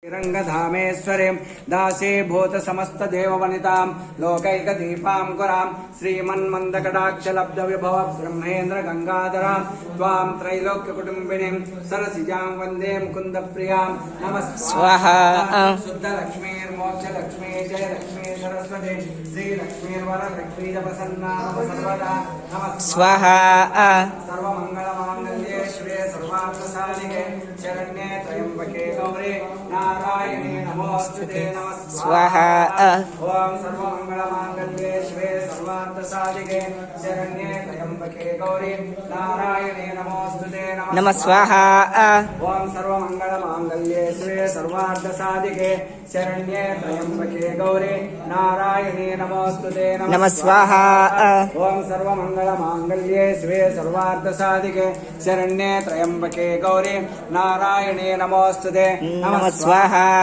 रंगधामेश्वरीं दासे भूत समस्त देववनितां लोकैक दीपां कुरां श्रीमन्मन्दकटाक्षलब्ध विभव ब्रह्मेन्द्र गंगाधरां त्वां त्रैलोक्य कुटुंबिनीं सरसिजां वन्दे मुकुंद प्रियां नमः स्वाहा शुद्ध लक्ष्मीर्मोक्ष लक्ष्मी जय लक्ष्मी सरस्वती श्री लक्ष्मीर्वरलक्ष्मी प्रसन्ना सर्वदा नमः स्वाहा सर्वमंगलमांगल्ये शिवे सर्वार्थसाधिके शरण्ये त्र्यंबके गौरी नारायणे नमोस्तुते नमः स्वाहा ओम सर्वमंगलमांगल्ये शिवे सर्वार्थसाधिके शरण्ये त्र्यंबके गौरी नारायणे नमोस्तुते नमः स्वाहा ओम सर्वमंगलमांगल्ये शिवे सर्वार्थसाधिके शरण्ये त्र्यंबके गौरी नारायणे नमोस्तुते नमः स्वाहा ओम सर्वमंगलमांगल्ये शिवे सर्वार्थसाधिके शरण्ये त्र्यंबके गौरी नारायणे नमोस्तुते नमः स्वाहा।